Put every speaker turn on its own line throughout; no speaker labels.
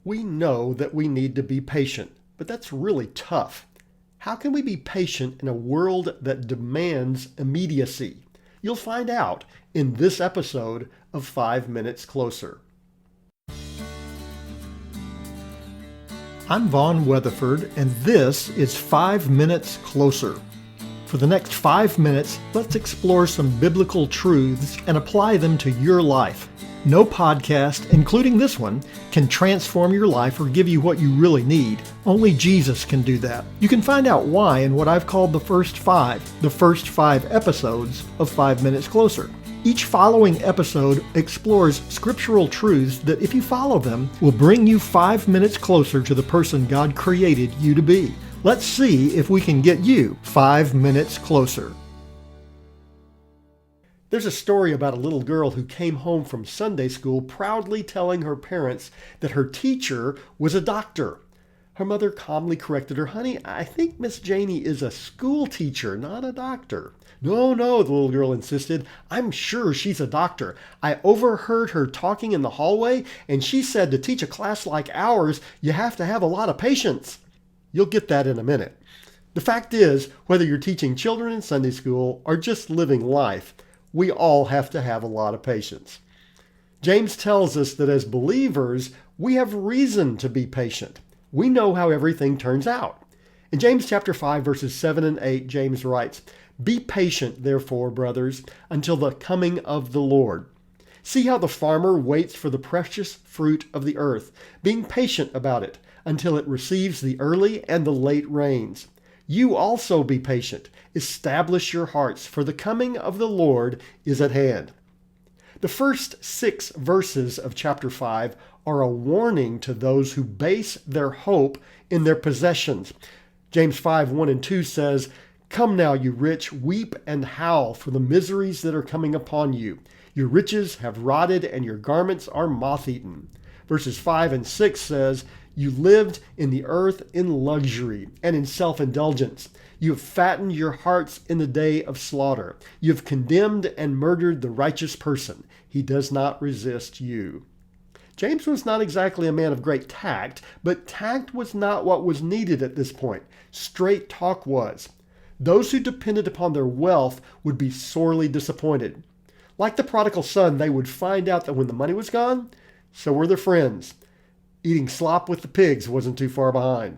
We know that we need to be patient, but that's really tough. How can we be patient in a world that demands immediacy? You'll find out in this episode of 5 Minutes Closer. I'm Vaughn Weatherford, and this is 5 Minutes Closer. For the next 5 minutes, let's explore some biblical truths and apply them to your life. No podcast, including this one, can transform your life or give you what you really need. Only Jesus can do that. You can find out why in what I've called the first five episodes of 5 Minutes Closer. Each following episode explores scriptural truths that, if you follow them, will bring you 5 minutes closer to the person God created you to be. Let's see if we can get you 5 minutes closer. There's a story about a little girl who came home from Sunday school proudly telling her parents that her teacher was a doctor. Her mother calmly corrected her, "Honey, I think Miss Janie is a school teacher, not a doctor." No, the little girl insisted. "I'm sure she's a doctor. I overheard her talking in the hallway, and she said to teach a class like ours, you have to have a lot of patience." You'll get that in a minute. The fact is, whether you're teaching children in Sunday school or just living life, we all have to have a lot of patience. James tells us that as believers, we have reason to be patient. We know how everything turns out. In James chapter 5, verses 7 and 8, James writes, "Be patient, therefore, brothers, until the coming of the Lord. See how the farmer waits for the precious fruit of the earth, being patient about it, until it receives the early and the late rains. You also be patient. Establish your hearts, for the coming of the Lord is at hand." The first 6 verses of chapter 5 are a warning to those who base their hope in their possessions. James 5, 1 and 2 says, "Come now, you rich, weep and howl for the miseries that are coming upon you. Your riches have rotted and your garments are moth-eaten." Verses 5 and 6 says, "You lived in the earth in luxury and in self-indulgence. You have fattened your hearts in the day of slaughter. You have condemned and murdered the righteous person. He does not resist you." James was not exactly a man of great tact, but tact was not what was needed at this point. Straight talk was. Those who depended upon their wealth would be sorely disappointed. Like the prodigal son, they would find out that when the money was gone, so were their friends. Eating slop with the pigs wasn't too far behind.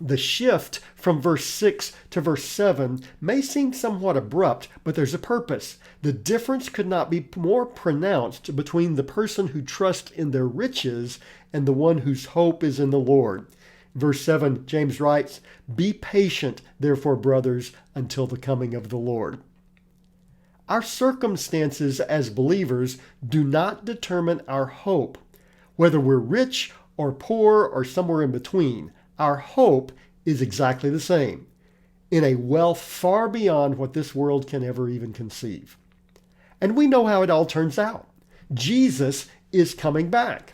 The shift from verse 6 to verse 7 may seem somewhat abrupt, but there's a purpose. The difference could not be more pronounced between the person who trusts in their riches and the one whose hope is in the Lord. Verse 7, James writes, "Be patient, therefore, brothers, until the coming of the Lord." Our circumstances as believers do not determine our hope. Whether we're rich or poor or somewhere in between, our hope is exactly the same, in a wealth far beyond what this world can ever even conceive. And we know how it all turns out. Jesus is coming back.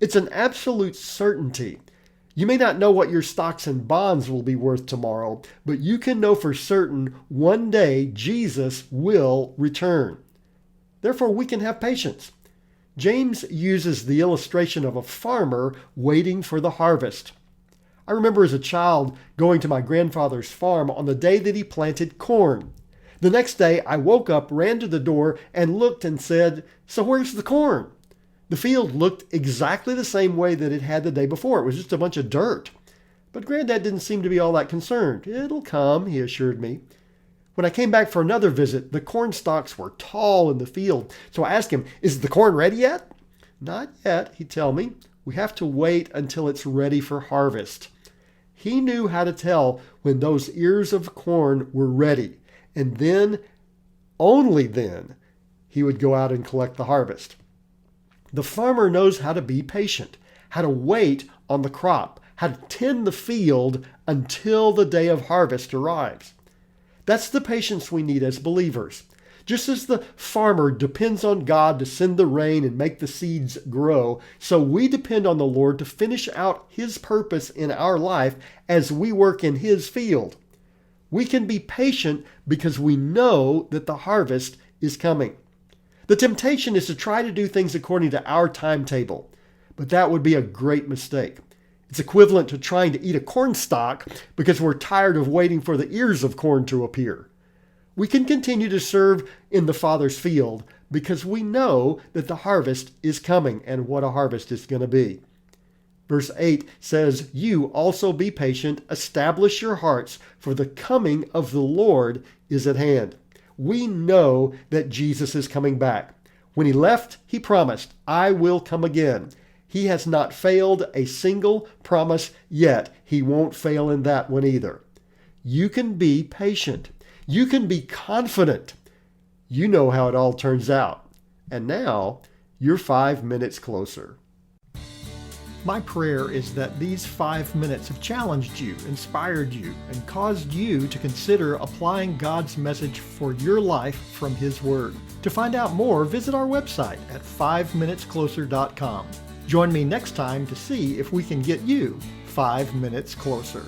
It's an absolute certainty. You may not know what your stocks and bonds will be worth tomorrow, but you can know for certain one day Jesus will return. Therefore, we can have patience. James uses the illustration of a farmer waiting for the harvest. I remember as a child going to my grandfather's farm on the day that he planted corn. The next day, I woke up, ran to the door, and looked and said, "So where's the corn?" The field looked exactly the same way that it had the day before. It was just a bunch of dirt. But Granddad didn't seem to be all that concerned. "It'll come," he assured me. When I came back for another visit, the corn stalks were tall in the field. So I asked him, "Is the corn ready yet?" "Not yet," he'd tell me. "We have to wait until it's ready for harvest." He knew how to tell when those ears of corn were ready. And then, only then, he would go out and collect the harvest. The farmer knows how to be patient, how to wait on the crop, how to tend the field until the day of harvest arrives. That's the patience we need as believers. Just as the farmer depends on God to send the rain and make the seeds grow, so we depend on the Lord to finish out His purpose in our life as we work in His field. We can be patient because we know that the harvest is coming. The temptation is to try to do things according to our timetable. but that would be a great mistake. It's equivalent to trying to eat a corn stalk because we're tired of waiting for the ears of corn to appear. We can continue to serve in the Father's field because we know that the harvest is coming, and what a harvest it's going to be. Verse 8 says, "You also be patient, establish your hearts, for the coming of the Lord is at hand." We know that Jesus is coming back. When he left, he promised, "I will come again." He has not failed a single promise yet. He won't fail in that one either. You can be patient. You can be confident. You know how it all turns out. And now, you're 5 minutes closer. My prayer is that these 5 minutes have challenged you, inspired you, and caused you to consider applying God's message for your life from His Word. To find out more, visit our website at 5minutescloser.com. Join me next time to see if we can get you 5 minutes closer.